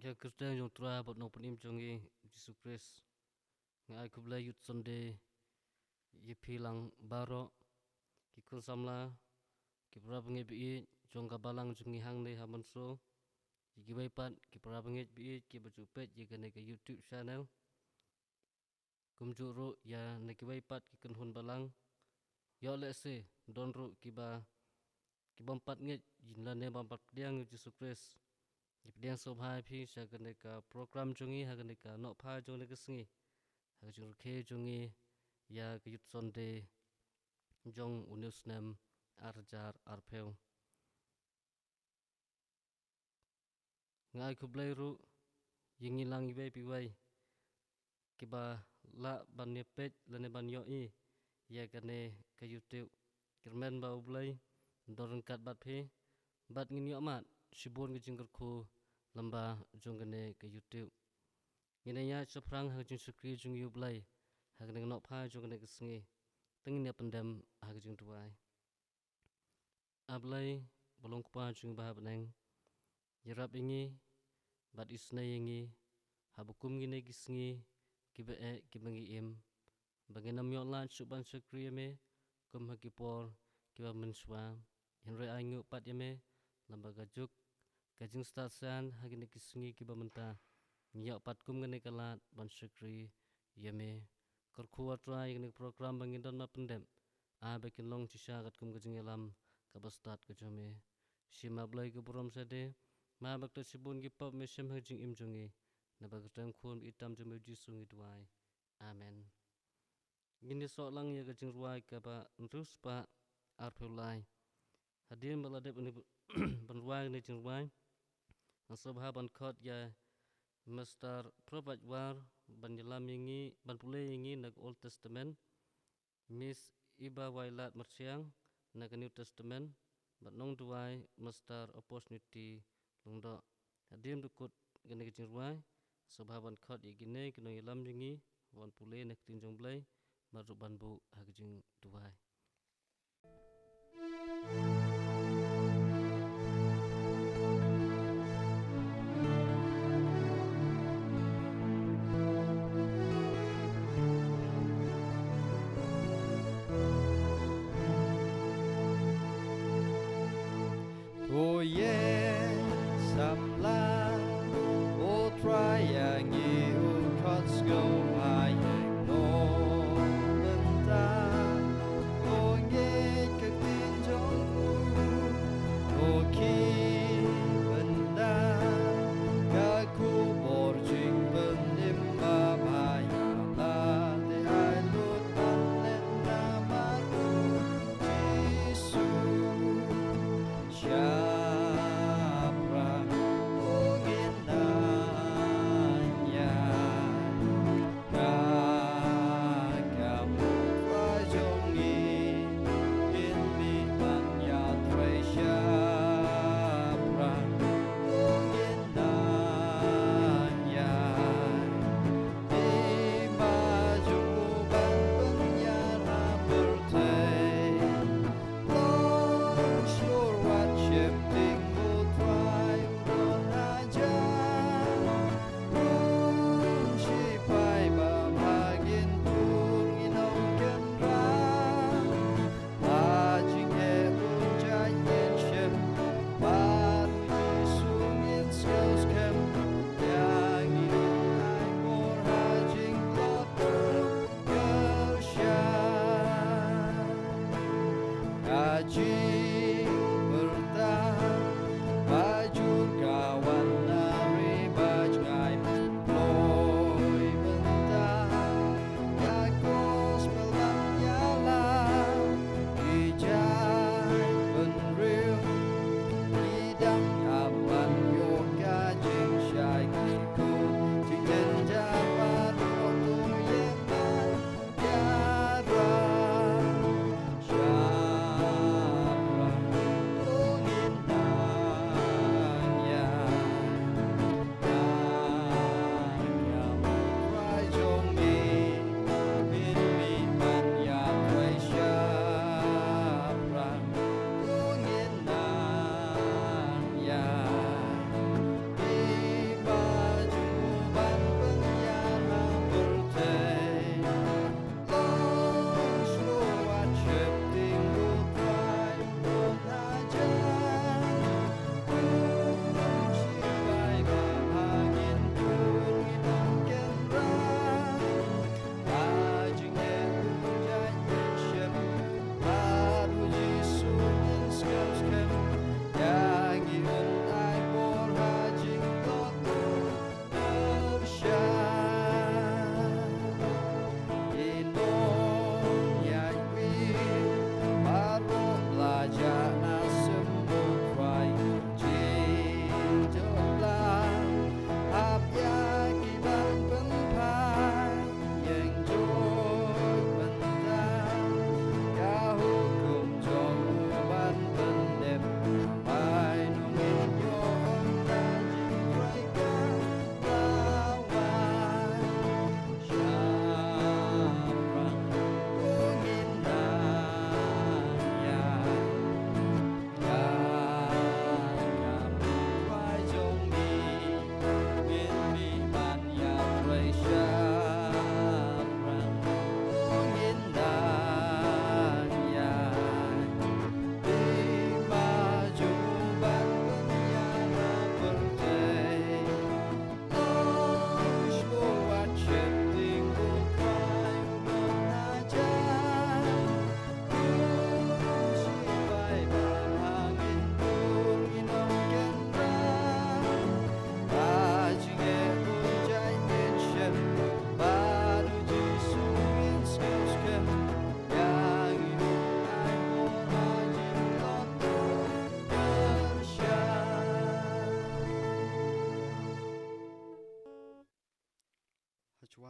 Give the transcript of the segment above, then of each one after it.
Ya Kristen jong tura bot nong penim jongi Jesus Christ. Ngai kubla yut sonde ye pilang baro kikul samla kipra bengi bi jong kabalang jongi hang ne hamanso. Ki pat kipra bengi bi ki bajupet ye gane ke YouTube channel. Kumjuro ya ne ki pat ki kenhun balang. Yo le se don ru ki bampat nget jinla ne bampat diang Jesus Christ. Yang sobhai phi sagane ka program jongi hagane ka no pha jongi kesengi hagajur ke jongi ya kayut sonde jong unusnem arjar arpeu ngai kublai ru yingilang ibai piwai kiba la ban nepet lane ban yoi ya kane kayutiu kirmen ba ublai dorengkat bat phi bat ngin yomat sibon ke jingker khu lamba jonggane kayutiu nginanya seprang hagajung sukri jung yublai hagane no pha jongane kesengi tengin ya pendam hagajung tuai ablai bolong kupa jung bahab neng yerap ingi bat isna ingi habukum ngine gisngi kibe kibangi im bagenam yolan suban sukri me kum hakipor kiba menswa henre aingu pat yame lamba gajuk kajing stasian hagine kisngi kiba menta nyak pat kum ngane kalat ban sukri yame kerkuat try ngane program bangin don ma pendem bekin long cisha kat kum kajing yalam kabastat kajame shima blai ke buram sade ma bakta sibun gi pap me shem hajing im jongi na bagtang khun itam jame jisungi duai amen gini so lang ya kajing ruai ka ba rus pa arpulai hadir baladep ni banruai ni jing ruai nasabha ban khot ya Master Prophet war ban yalam ingi ban pulai ingi nak Old Testament Miss Iba Wailat Marsiang nak New Testament bat nong duai Master Opportunity lungdo hadim dukut gane kajing ruai sabhaban khot igine kino yalam jingi wan pulai nak tinjong blai maru banbu hagajing duai Oh yeah, samla o trying you cuts go by no benda o ye katin jong o ki benda ka ku borjing benim babaya la de ai lut panen nama Yesus Siapa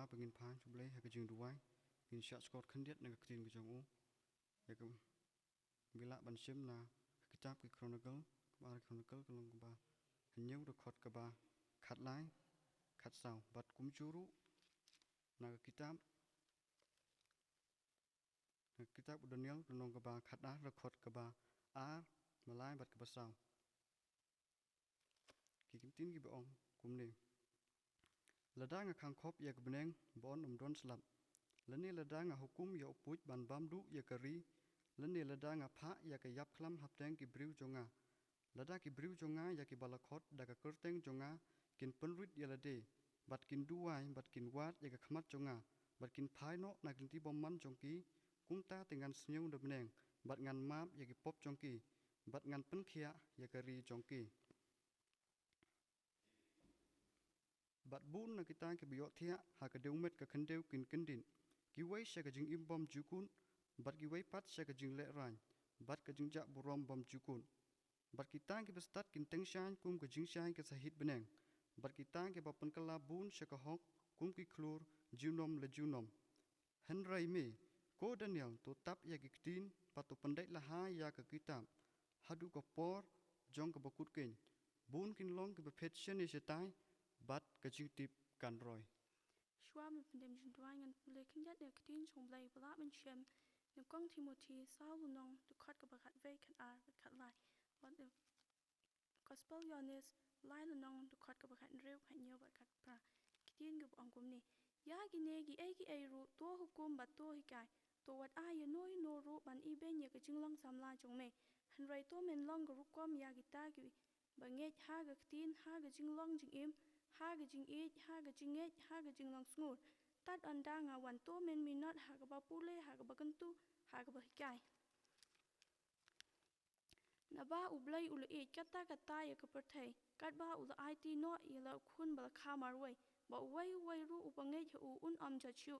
ba pengin phan chuble ha kajing duai kin sha skot khandiat na ktin kajong u ya ka bila ban sim na kitab ki chronicle kalong ba hanyu de khot ka ba khat lai khat sau bat kum churu na kitab Daniel kalong ka ba khat da re khot ka ba a malai bat ka ba sau ki kim tin ki ba ong kum ne lada nga khang khop ya ka beneng bon don slap lani lada nga hukum ya upuj ban bam du ya kari lani lada nga pha ya ka yap khlam hap teng ki briu jonga lada ki briu jonga ya ki balakhot da ka kerteng jonga kin penrit ya lade bat kin duai bat kin wat ya ka khmat jonga bat kin phai no na kin ti bom man jongki kum ta dengan senyum de beneng bat ngan map ya ki pop jongki bat ngan pen khia ya ka ri jongki bat bun na kita ke biok thia ha ka deu met ka khandeu kin kindin ki wei sha ka jing im bom jukun bat ki wei pat sha ka jing le ran bat ka jing ja burom bom jukun bat kita ke bestat kin teng shan kum ka jing shan ke sahit beneng bat kita ke ba pen kala bun sha ka hok kum ki klur junom le junom henrai me ko Daniel to tap ya ki tin patu pendai la ha ya ka kitab hadu ka por jong ka bakut ken bun kin long ke phet chen ni setai bat ka jing tip kan roy shwa me pendem jin duai ngan le kin yat ne ktin chong blai bla ben chem ne kong Timothy sau nong de khat ka ba khat ve khat a khat lai what the gospel yones lai nong de khat ka ba khat reu khat nyo ba khat pra ktin gu ong kum ni ya gi ne gi ai ru to hukum ba to hi kai to wat a ye noi no ru ban I ben ye ka jing long sam la chong me han rai to men long gu ru kom ya gi ta gi ba nge ha ga ktin ha ga jing long jing im ha ga jing e ha ga jing nge ha ga jing long sngur tat an da nga wan to men mi not ha ga ba pule ha ga ba kan tu ha ga ba kai na ba u blai u le e kata kata ya ka per thai kat ba u ai ti no ya la khun ba kha mar wai ba wai ru u ba nge u un am cha chu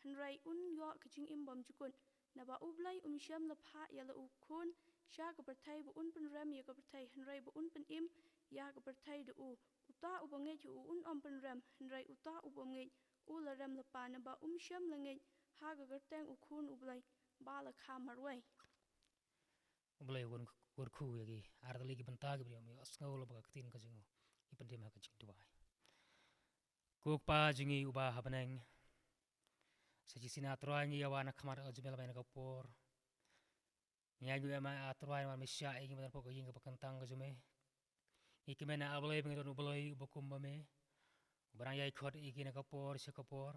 han rai un yo ka jing im bom jukun na ba u blai sham la pha ya la u khun sha ka per thai bu un pen ram ya ka per thai han rai bu un pen im ya ka per thai de u uta u ba nge u un am pen ram han rai uta u ba nge u la ram la pa na ba sham la nge ha ga gar teng u khun u blai ba la kha mar wai Boleh gur khu ya gi ardali gi banta gi mi asngol ba ktin ka jingu ipendem ha ka jing duai kuk pa jingi uba habaneng saji sina troy ngi yawana khamar ajmel ba na ka por nya ju ma atroy ma misya igi ma pok igi ka kantang ka jume ikimena ablay bengi don ublay ubakum ba me barang yai khot igi na ka por se ka por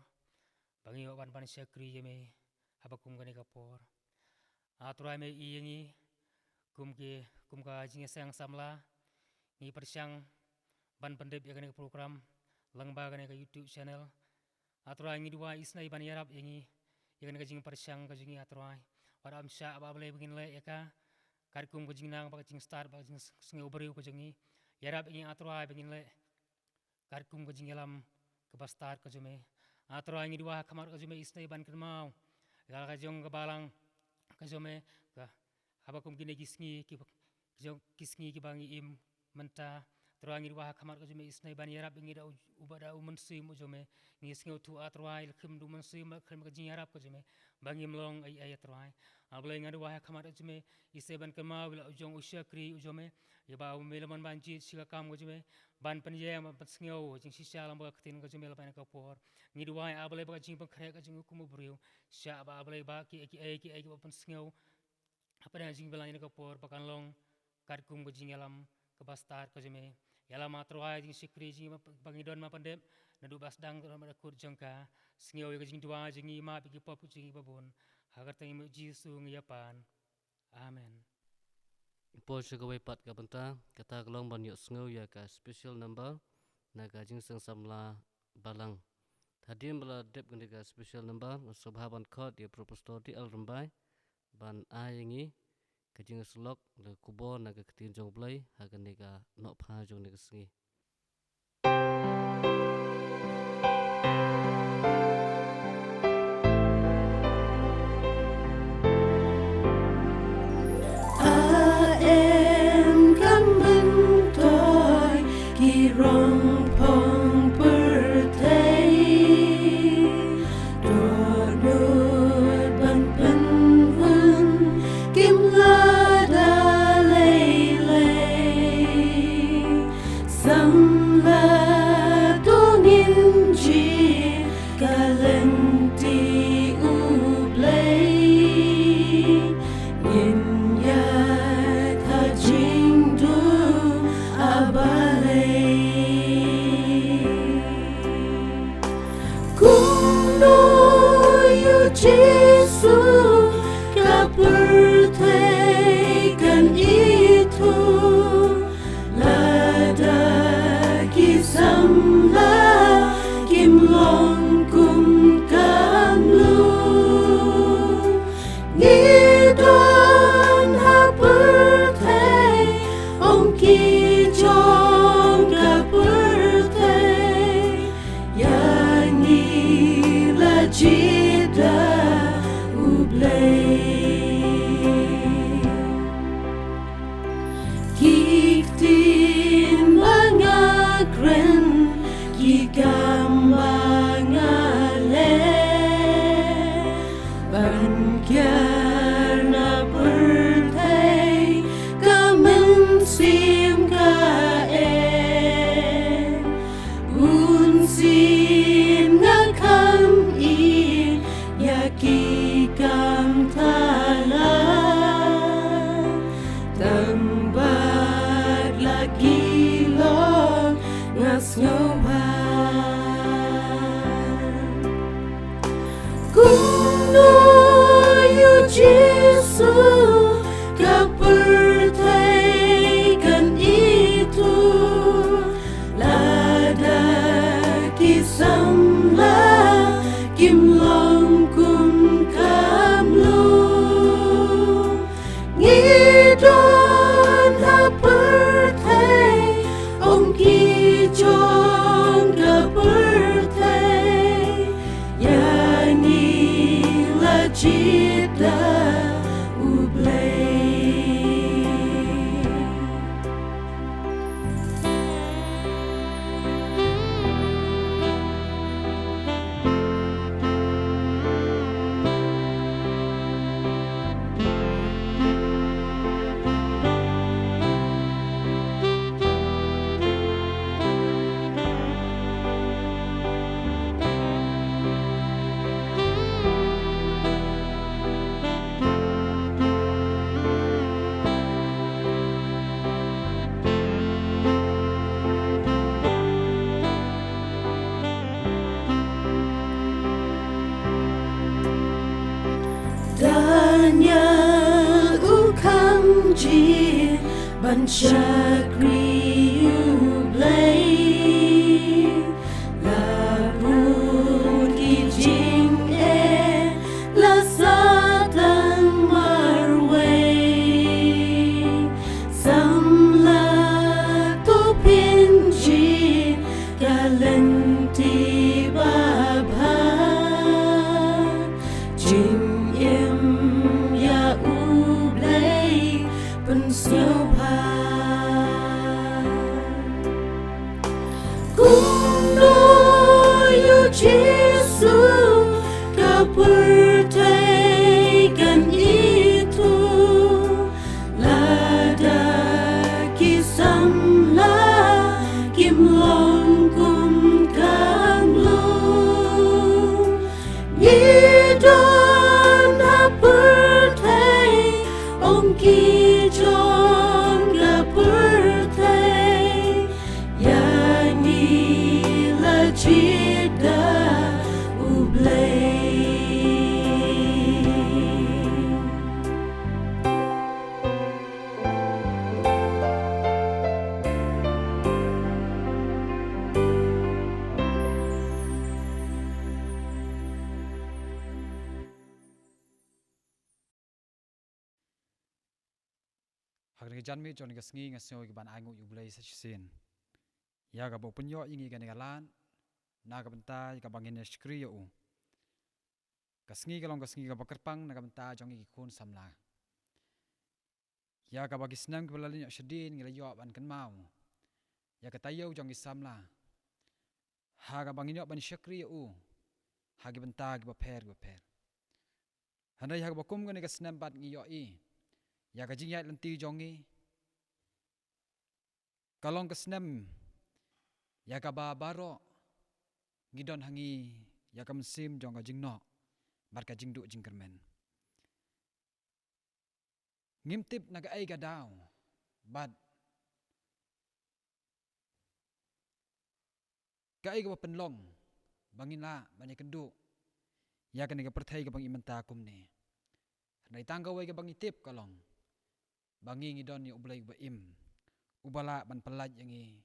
bangi wan ban se kri ye me habakum ga ni ka por atroy me igi kum ka jinge sang samla ngi persyang ban pendep ya ka program langba ka ka YouTube channel atroy ngi dua isnai ban yarap ingi ya ka jing persyang ka jingi atroy waram sya ba blay bengin le ya ka karikum ka jing nang ba jing start ba jing snge ubri ka jingi yarap ingi atroy bengin le karikum ka jing yalam ka ba start ka jume atroy ngi dua kamar ka jume isnai ban kermau ya ka jong ka balang ka jume ka habakum gine kisngi ki bangi im menta troangi wa kamar ka jume isnai ban yarap ingi da ubada umensi mu jume ngi sngi tu atroai khim du mensi ma khim ka jing yarap ka jume bangi mlong ai atroai ablai ngadu wa kamar ka jume iseban kema wila ujong usya kri ujume ya ba melaman banji sika kam ka jume ban pen ye ma sngi jing sisa lam ba ktin ka jume la ban ka por ngi du wa ablai ba jing ban khre ka jing ku mu briu sya ba ablai ba ki ba pen sngi apa dah jing belang ini kapor pakan long karkum ke jing yalam ke bastar ke jeme yalam atroai jing sikri jing pangidon ma pandep nadu basdang ke ramada kur jangka sngeu ke jing dua jing ma pigi pop jing babun hagar tangi jisu ngiyapan amen po shagawai pat ka banta kata kalong ban yok sngau ya ka special number na ka jing sang samla balang hadim bala dep gende ka special number subhaban khot ya proposal di al rambai ban ayengi kajing slok le kubo na ka ktin jong blai ha ka ne ka no pha jong ne ka sngi Ki rong pong per thei Samla dongin ji galenti ublay Yin yak hajing du abalay Kuno yu Jesu kapertekan itu Lada kisamla kimlong kum kamlu Ngidon haperte ong kijong kaperte Yani lajida ublay Kiktin mangagren Kikam mangale Bankyar na pertay Kamensim kae Unsim nga kam i Yaki kam tala Tambag lagi long ngas ngawan Kuno yu Jesu kapertekan itu Lada kisamla kimlong kum kamlu Ngidon haperte ong kijong kaperte Yani lajida ublay Daniel ukamji bansyakri ublay Labun kijing lasatan marway Samla tupinji galenti babha Jim ya ublay pensyoban Kuno yu Jesu kapertekan itu Lada kisamla kimlong kum kamlu Ngidon haperte ong kijong kaperte Yani lajida ublay Hak ni janmi jon ga sngi nga snow ban aingu ublay sa sin ya ga bo punyo ingi ga ngalan na ga bentai ga bangin skri yo ga sngi ga long ga sngi ga bakerpang na ga bentai jong gi kun samla ya ga bagi snam ga balalin sedin ngila yo ban kan mau ya ga tayo jong gi samla ha ga bangin yo ban skri yo ha ga bentai ga per handai ha ga bakum ga ni ga snam bat ngi yo ya ga jingyat lenti jongi kalong kesnem ya ka ba baro ngidon hangi ya ka mesim jong ka jing no bat ka jing du jing kermen ngimtip naga ai ka daw bat ka ai ka penlong bangin la banyak kendu ya ka ni ka perthai ka bang imenta kum ne nai tangga wai ka bang itip kalong bangi ngidon ni ublai ba im ubala ban pelaj yangi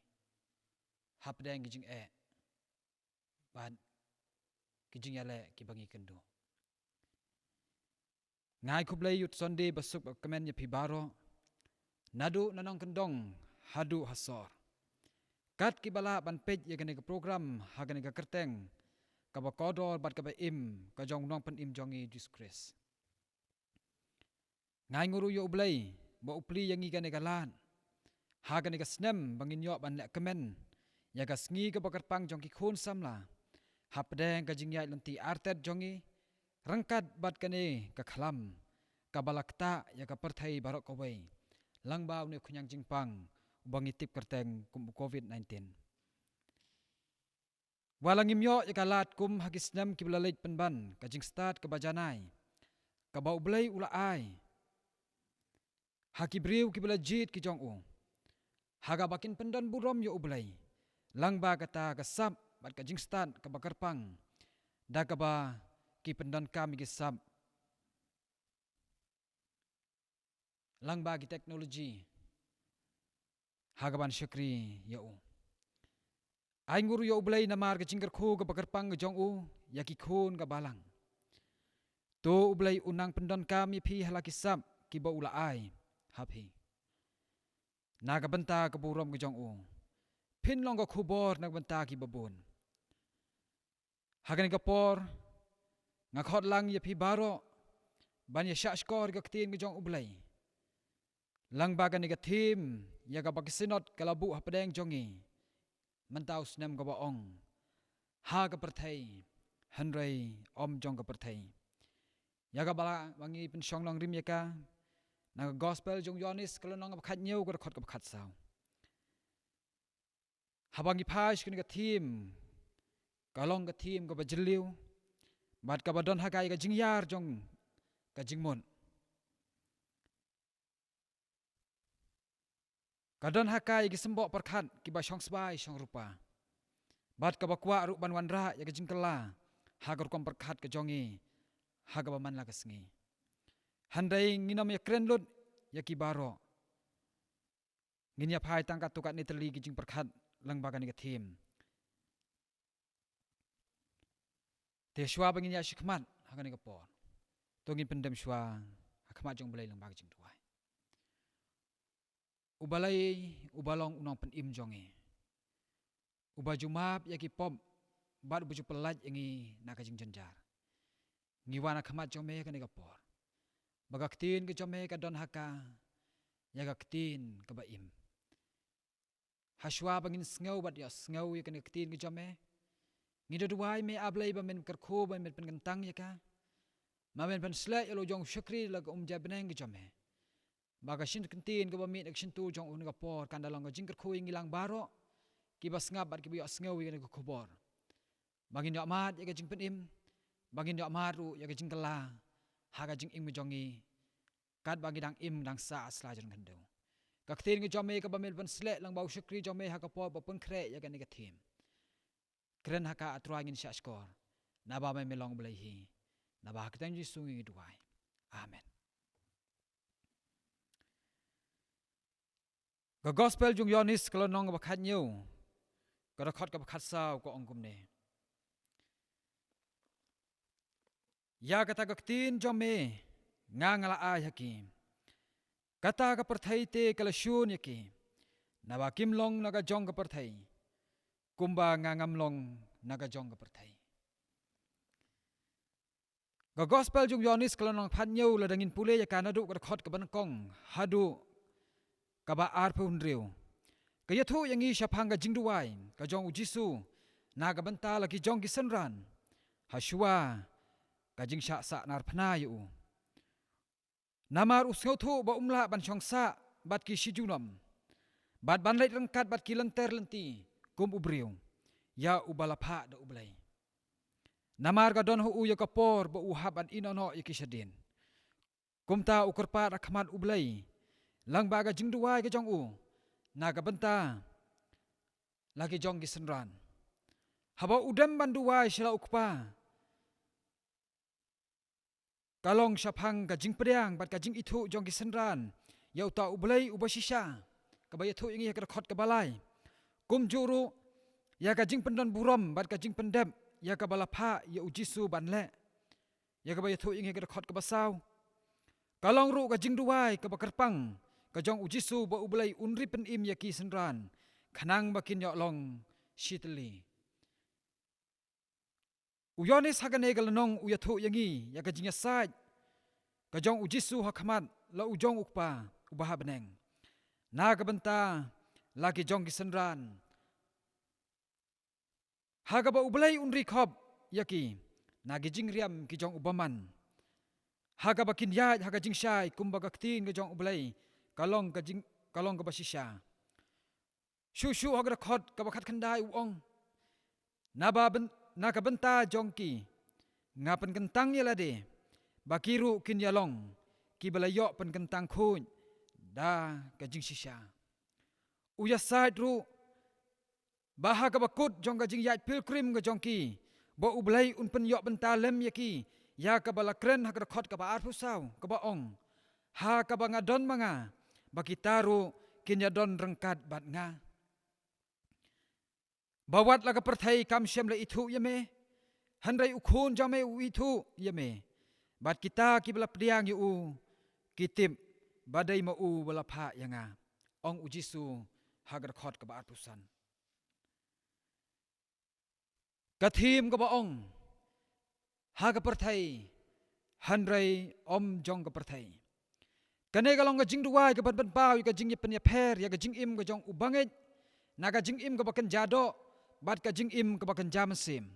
hapdeng kijing ban kijing yale ki bangi kendu ngai kublai yut sonde basuk kemen ya pibaro nadu nanong kendong hadu hasor kat ki bala ban pej ya gane ka program ha gane ka kerteng ka ba kodor bat ka ba im ka jong nong pen im jongi disgrace ngai nguru yo ublai ba upli yangi gane ka lan ha gane ka snem bangin yo ban le kemen ya ka sngi ka bakar pang jong ki khun samla hapdeng ka jingyai lanti artet jongi rangkat bat kane ka khalam ka balakta ya ka perthai barok ko wei langbau ne khunyang jingpang ubangi tip kerteng kum covid-19 walangim yo ya ka lat kum hakisnam ki belalait penban ka jing start ka bajanai ka bau blai ula ai hakibriu ki belajit ki jong u haga bakin pendan burom yo ublai langba kata ka sap bat ka jing start ka bakar pang da ka ba ki pendan kami ki sab lang bagi teknologi hagaban syukri ya u ai nguru ya ublai namar ke jingker khu ke bakar pang ke jong u ya ki khun ke balang to ublai unang pendan kami phi halaki sab ki ba ula ai hapi naga benta ke burom ke jong u pin long ke khubor nak benta ki babun hagan ke por ngakhot lang ya phi baro ban ya syak skor ke tin ke jong ublai lang bagan ni ka tim ya ka bakisinot kalabu hapadeng jongi mentau snem ka baong ha ka perthai hanrei om jong ka perthai ya ka bala wangi pensyong long rim ya ka na gospel jong yonis kalonong ka khat nyeu ka khot ka khat saw habangi phais ka tim kalong ka tim ka bajliu bat ka badon hakai ka jingyar jong ka jingmon kadon hakai ki sembok perkhat ki ba syong sbai syong rupa bat ka bakwa ru ban wanra ya ka jingkela hagar kom perkhat ke jongi haga baman la kesngi handai nginam ya kren lut ya ki baro nginya phai tangkat tukat ni teli ki jing perkhat lang bagan ni tim te shwa bangin ya shikmat haga ni ka por tongin pendem shwa hakmat jong belai lang bag jing tuai ubalai ubalong unang pen im jongi ubajumap yaki pom bat buju pelaj yangi nakajing jenjar ngiwana khamat jome ka negapor bagaktin ke jome ka don haka yaga ktin ka baim haswa bangin sngew bat ya sngew ya ka ktin ke jome ngido duai me ablai ba men kerkho ba men pen gentang ya ka ma men pen slek lo jong syukri lag jabeneng ke jome baga shin kentin ke bami nak shin tu jong un ka por kan dalang ka jingker khu ngilang baro ki bas ngap bat ki bi asngew wi ka khobor bangin yo mat ya ka jing pen im bangin yo mat ru ya ka jing kala ha ka jing im jongi kat bagi dang im dang sa asla jan kando ka ktin ke jome ka bamel ban slek lang bau syukri jome ha ka por ba pun kre ya ka ni ka tim kren ha ka atruang in sha skor na ba me melong blai hi na ba ka tan ji sungi duai amen. Ka gospel jung yonis kalau nong ba khat nyeu ka rakhot ka khat saw ko ongkum ne ya kata ka tin jome ngangala ai hakim kata ka perthai te kala shun yaki nawa kim long naga jong ka perthai kumba ngangam long naga jong ka perthai ka gospel jung yonis kalau nong phat nyeu la dangin pule ya kana du ka rakhot ka ban kong hadu kaba arpe unriu kaya thu yangi syapang ka jingduai ka jong ujisu na ka banta lagi jong kisenran haswa ka jing sya sa nar phna yu namar usngau thu ba umla ban chong sa bat ki shijunam bat ban lait rangkat bat ki lenter lenti kum ubriu ya ubalapha da ublay namar ka don hu ya kapor ba uhab an inono ya kisadin kum ta ukerpa rakmat ublay lang baga jing duwai ka jong u naga benta lagi jong gisenran haba udam banduwai sila ukpa kalong syapang ka jing pedang bat ka jing itu jong gisenran ya uta ublay ubasisha kabaya thu ingi ka khot ka balai kum juru ya ka jing pendon buram bat ka jing pendep ya ka balapha ya ujisu banle ya kabaya thu ingi ka khot ka basaw kalong ru ka jing duwai ka bakarpang ka jong ujisu ba ublay unri pen im ya ki senran khanang bakin yo long shitli uyone sagane galanong uyathu yangi ya ka jinga sai ka jong ujisu hakmat la ujong ukpa ubaha beneng na ka benta lagi jong gisenran haga ba ublay unri khop yaki nagi jing riam ki jong ubaman haga bakin ya haga jing shai kumbaga ktin ka jong ublay kalong ka basisha shu haga khot ka bakhat khandai uong na ka benta jongki ngapan kentang ya lade bakiru kin yalong ki balayo pen kentang khun da ka jing shisha uya side ru baha ka bakut jong ka jing yat pilgrim ka jongki bo ublay un pen yo benta lem yaki ya ka balakren ha ka khot ka ba arpusaw ka ba ong ha ka ba ngadon manga bakitaru kin yadon rengkat bat nga bawat laga perthai kam syam la ithu yame handai ukhun jame u ithu yame bat kita ki bala pdiang yu kitip badai ma u bala pha yanga ong ujisu hagar khot ka ba pusan kathim ka ba ong ha ka perthai handai om jong ka perthai kane ka long ka jing duwai ka ban pau ka jing pen ya pher ya ka jing im ka jong ubanget naga jing im ka bakan jado bat ka jing im ka bakan jamasim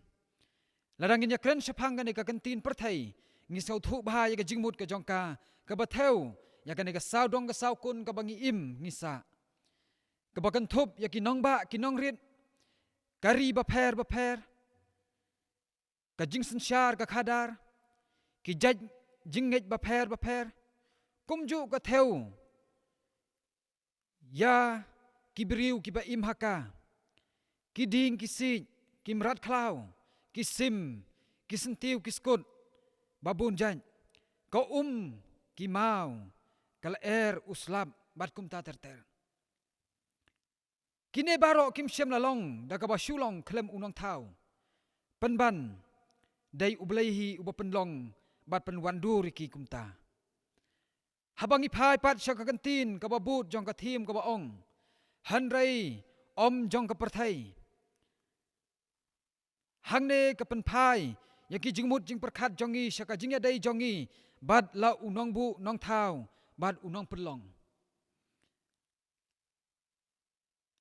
ladangin ya kren syapang ka ka kantin perthai ngi sau thu bha ya ka jing mut ka jong ka batheu ya ka ka saw dong ka saw kun ka bangi im ngi sa ka bakan thup ya ki nong ba ki nong rit kari ba pher ka jing sanshar ka khadar ki jaj jing ngej ba pher kumju ka theu ya kibriu ki ba im haka kiding kisi kimrat khlau kisim kisentiu kiskut babun jan ko kimau kal uslab bat kum ta terter kine baro kim syam lalong da ka ba shulong klem unong thau penban dai ublehi uba penlong bat penwandur ki kumta habangi phai pat syaka kantin ka ba but jong ka thim ka ba ong hanrei om jong ka perthai hangne ka penphai yaki jingmut jing perkhat jongi syaka jingya dai jongi bat la unong bu nong thau bat unong penlong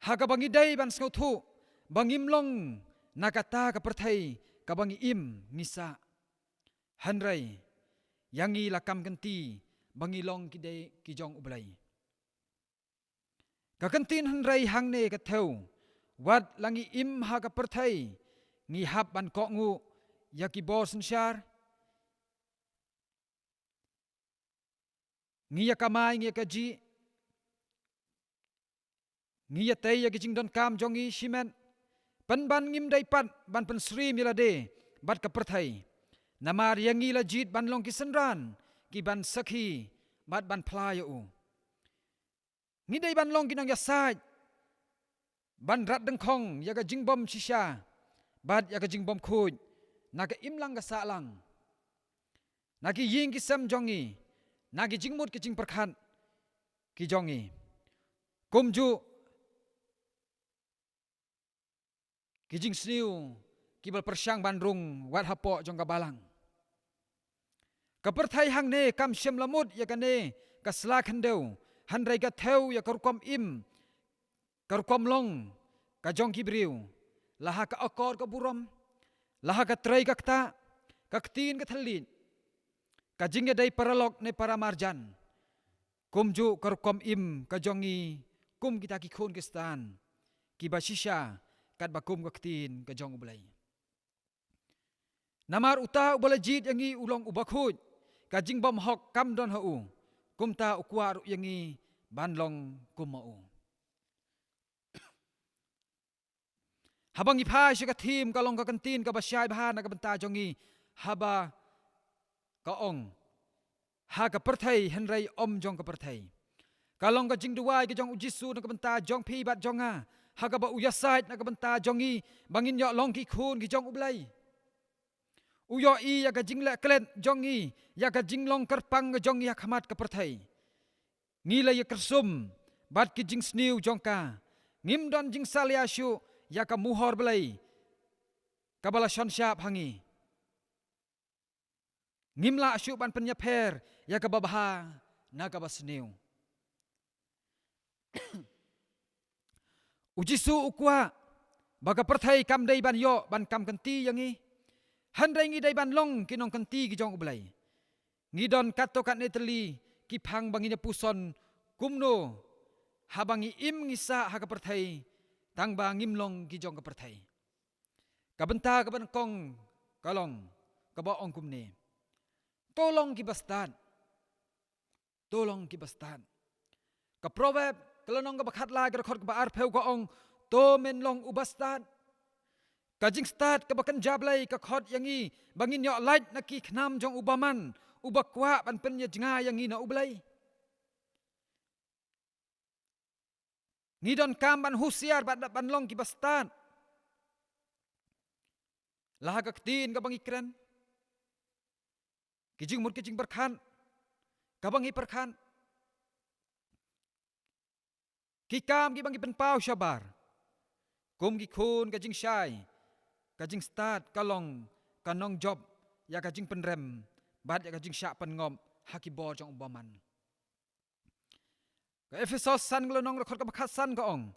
haga bangi dai ban skau thu bangim long nakata ka perthai ka bangi im nisa hanrai yangi lakam ganti bangi long ki dai ki jong ublai ka kantin hanrai hangne ka theu wat langi im ha ka perthai ngi hap ban ko ngu yaki bosen syar ngi yakamai ngi kaji ngi yatei yaki jingdon kam jongi shimen ban ngim dai pat ban pen sri milade bat ka perthai namar yangi lajit ban long kisenran ki ban sakhi bat ban playu ngi dai ban long kinang yasaj ban rat dengkhong yaga jingbom shisha bat yaga jingbom khuj naga imlang ga salang nagi ying ki sam jongi nagi jingmut ki jing perkhan ki jongi kumju ki jing sniu ki bal persyang bandrung wat hapo jong ka balang ka perthai hang ne kam syam lamut yaga ne ka sla khandeu hanrai ka theu ya karkom im karkom long ka jong ki briu laha ka akor ka buram laha ka trai ka kta ka ktin ka thalin ka jingya dai paralok ne para marjan kumju karkom im ka jongi kum kita ki khun kistan ki basisha kat bakum ka ketin ka jong ublay. Namar uta ubala jit yangi ulong ubakhut ka jing bom hok kam don hau kumta ukwa ru yangi banlong kumau. Habang ipha siya ka tim kalong ka kantin ka basyay bahan na ka banta jongi haba kaong ha ka perthai henrai om jong ka perthai. Kalong ka jing duwai ka jong ujisu na ka banta jong pi bat jonga ha ka ba uyasait na ka banta jongi bangin yo long ki khun ki jong ublay. Uyo i ya ka jing le klet jongi ya ka jing long kerpang ka jongi ya khamat ka perthai. Ngila ya kersum bat ki jing sniu jongka ngim don jing salia syu ya ka muhor belai kabala shon syap hangi ngimla syu ban penyapher ya ka babaha na ka basniu. Ujisu ukwa baga perthai kam dai ban yo ban kam kanti yangi handai ngi dai ban long kinong kanti ki jong ublai ngidon kato kat neteli ki phang banginya puson kumno habangi im ngisa ha ka perthai tang ba ngim long ki jong ka perthai ka benta ka ban kong kalong ka ba ong kumne tolong ki bastan ka proverb kalonong ka bakhat la ka khot ka ba arpheu ka ong to men long ubastan ka jing start ka bakan jablai ka khot yangi bangin yo light na ki khnam jong ubaman ubakwa ban penya jinga yangi na ublai ngidon kam ban husiar ban long ki bastan lah ka ktin ka bangi kren kijing mut kijing berkhan ka bangi perkhan ki kam ki bangi penpau syabar kum ki khun ka jing syai ka jing start kalong kanong job ya ka jing penrem bat ya ka jing syak pengom haki bo jong ubaman. Ka Efesos san glonong rakot ka bakhat san ka ong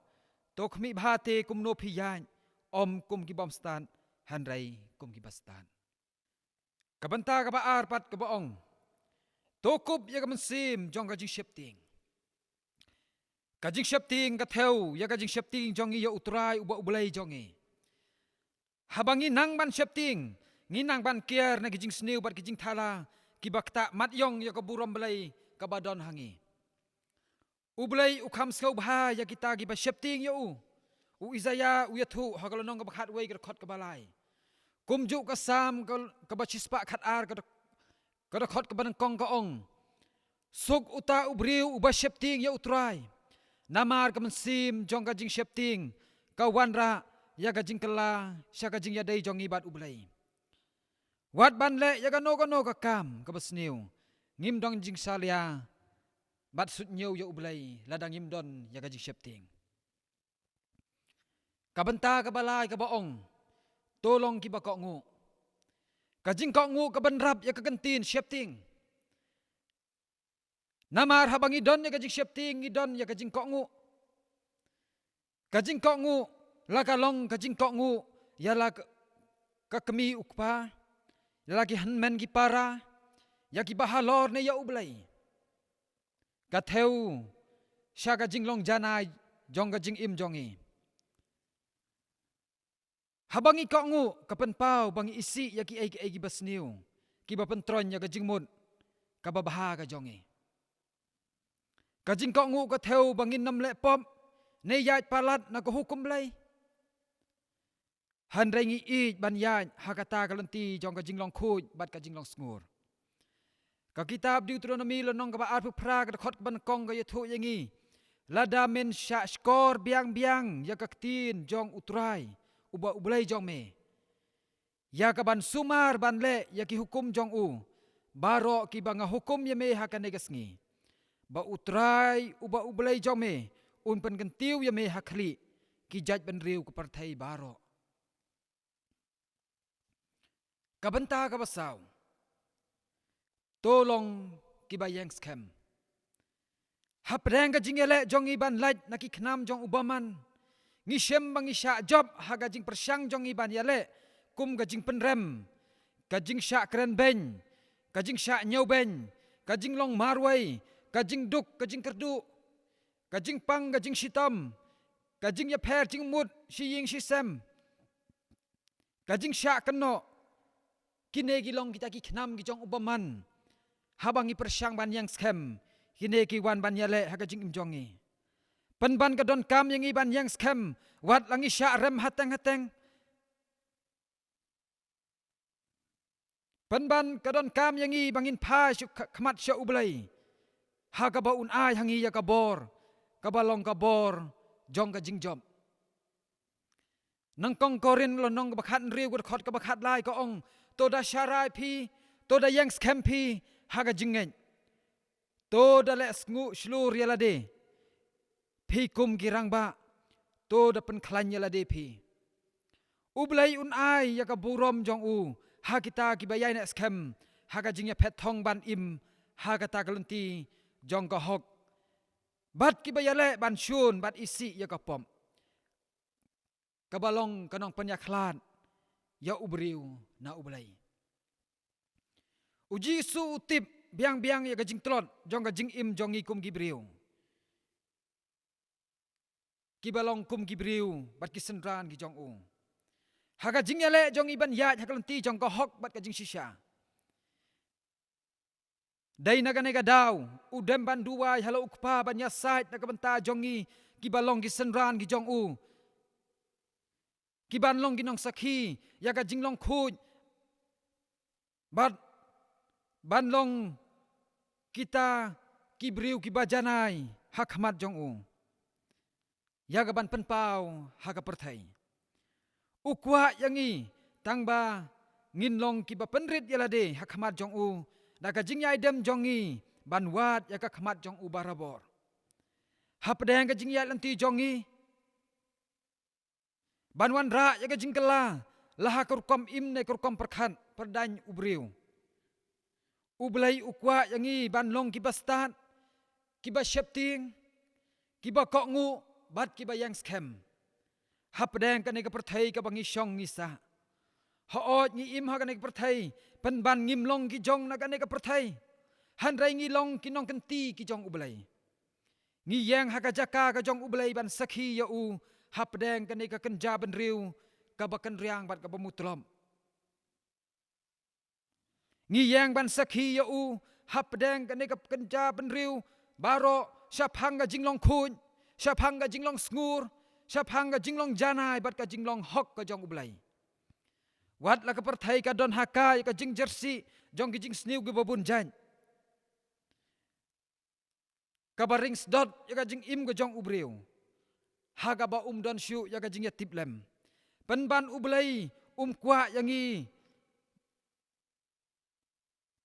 to khmi bhate kum no phiyan om kum ki bom stan hanrai kum ki bastan. Ka banta ka ba arpat ka ba ong to kup ya ka mensim jong ka jing shepting. Ka jing shepting ka theu ya ka jing shepting jong i ya utrai uba ublai jong i. Habangi nang ban shepting nginang ban kier na kijing sniu bat kijing thala ki bakta mat yong ya ka burom belai ka badon hangi. Ublay ukham skau bha ya kita gi ba shepting yo u Izaya u yathu hagalonong ka bakhat wei ka khot ka balai kumju ka sam ka ba chispa khat ar ka khot ka ban kong ka ong suk uta ubriu u ba shepting ya utrai namar ka mensim jong ka jing shepting ka wanra ya ka jing kala sya ka jing ya dai jong ibat ublay wat ban le ya ka no ka kam ka basniu ngim dong jing salia bat sut nyau ya ublay ladang imdon ya ka jing shepting ka benta ka balai ka baong tolong ki ba ko ngu ka jing ko ngu ka banrap ya ka kantin shepting namar habang idon ya ka jing shepting idon ya ka jing ko ngu la ka long ka jing ko ngu ya la ka kemi ukpa ya la ki hanmen ki para ya ki bahalor ne ya ublay ka theu sya ka jing long janai jong ka jing im jongi habangi ka ngu ka penpau bangi isi ya ki ai basniu ki ba pentron ya ka jing mut ka babaha ka jongi ka jing ka ngu ka theu bangin nam le pom ne yat palat na ko hukum lay han rengi i ban yan hakata kalanti jong ka jing long khuj bat ka jing long sngur ka kitab Deuteronomy lonong ka ba arpu pra ka khot ban kong ka yathu yangi lada men sya skor biang ya ka ktin jong utrai uba ublay jong me ya ka ban sumar ban le ya ki hukum jong u baro ki banga hukum ya me ha ka negasngi ba utrai uba ublay jong me un pen kentiu ya me ha khli ki jaj ban riu ka parthai baro ka benta ka basaw tolong kibayang scam hapreng ka jingele jong iban light naki khnam jong ubaman ngisem bang isya job haga jing persyang jong iban yale kum ka jing penrem ka jing sya kren ben ka jing sya nyau ben ka jing long marwai ka jing duk ka jing kerdu ka jing pang ka jing sitam kajing ya per jing mut si ying si sem kajing syak keno kine gilong kita ki khnam ki jong upaman habangi persyang ban yang skem kine ki wan ban yale ha kajing imjongi penban kadon kam yang iban yang skem wat langi syak rem hateng penban kadon kam yang i bangin pa khamat sya ublai ha ka ba un ai hangi ya kabor kabalong kabor jong ka jingjob nang kong korin lo nong bakhat riu ko khot ka bakhat lai ko ong to da sharai phi to da yang scam phi ha ka jingen to da le sngu shlu rialade phi kum girang ba to da pen khlan yalade phi ublai un ai ya ka burom jong u ha kita ki bayai na scam ha ka jingya phet thong ban im ha ka ta kalunti jong ka hok bat ki bayale ban shun bat isi ya ka pom kabalong kanong penyaklan ya ubriu na ublai uji su utip biang-biang ya ka jing tlot jong ka jing im jong i kum gibriu ki balong kum gibriu bat ki sendran ki jong u ha ka jing yale jong iban ya ha kalunti jong ka hok bat ka jing shisha dai naga nega daw udem ban duai halo ukpa ban ya sait naga benta jongi ki balong ki senran ki jong u ki ban long ki nong sakhi ya ka jinglong khuj bat ban long kita ki briu ki bajanai hak hamat jong u ya ka ban penpau ha ka perthai ukwa yangi tangba nginlong ki ba penrit yalade hak hamat jong u Naka jingyai dem jongi banwat ya ka khamat jong ubarabor. Hapdeng ka jingyai lanti jongi banwan ra ya ka jingkela laha kurkom imne kurkom perkhan perdany ubriu. Ublai ukwa yangi banlong ki bastat ki ba shepting ki ba kokngu bat ki ba yang scam. Hapdeng ka ne ka perthai ka bangi syong ngisa. Haot ngi im ha ka ne ka perthai penban ngimlong ki jong naga ne ka perthai hanrai ngilong ki nong kenti ki jong ublai ngi yang ha ka jaka ka jong ublai ban sakhi ya u hapdeng ka ne ka kenja ban riu ka ba kan riang bat ka bamutlom ngi yang ban sakhi ya u hapdeng ka ne ka kenja ban riu baro syapang ka jinglong khun syapang ka jinglong sngur syapang ka jinglong janai bat ka jinglong hok ka jong ublai wat la ka perthai ka don hakai ka jing jersey jong ki jing sniu ki babun jan ka baring dot ya ka jing im ka jong ubriu ha ka ba don shu ya ka jing ya tiplem penban ublai kwa yangi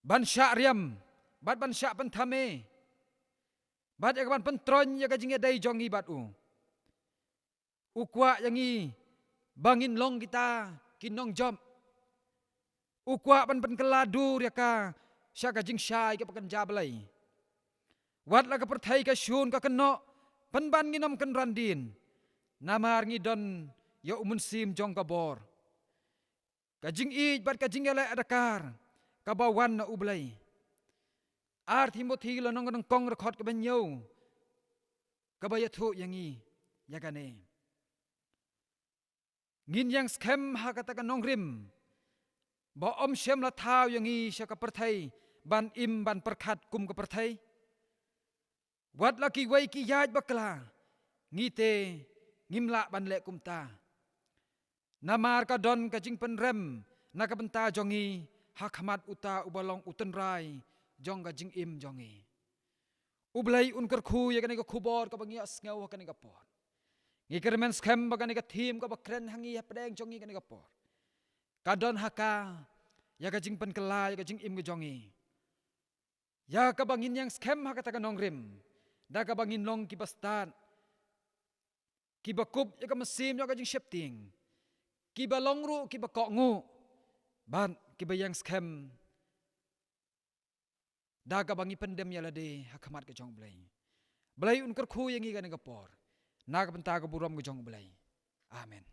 ban sya riam bat ban sya penthame bat ya ka ban pentron ya ka jing ya dai jong i bat kwa yangi bangin long kita kinong jom ukwa ban keladu ya ka syaka jing syai ka pakan jablai wat la ka perthai ka syun ka keno penban nginom kan randin namar ngidon ya umun sim jong ka bor ka jing i bat ka jing ele adakar ka bawan na ublai ar Timothy lo nong nong kong rekhot ka banyo ka bayathu yangi ya kane ngin yang scam ha kata ka nongrim ba om shem la thau yang i sha ka perthai ban im ban perkhat kum ka perthai wat la ki wai ki yaj bakla ngite ngimla ban le kum ta namar ka don ka jing penrem na ka benta jongi ha khamat uta ubalong uten rai jong ka jing im jongi ublai un kar khu ya ka ne ka khubor ka bangi asngau ka ne ka por ngikermen scam bagan ka thim ka bakren hangi hapdeng jongi ka ne ka por kadon haka ya ka jing pen kela ya ka jing im ka jongi ya ka bangin yang scam haka ta ka nongrim da ka bangin long ki bastan ki bakup ya ka mesim ya ka jing shepting ki balong ru ki bakok ngu ban ki bayang scam da ka bangi pendem ya lade hakamat ka jong blai un kar khu yang i ka ne ka por naga benta ka buram ka jong blai amen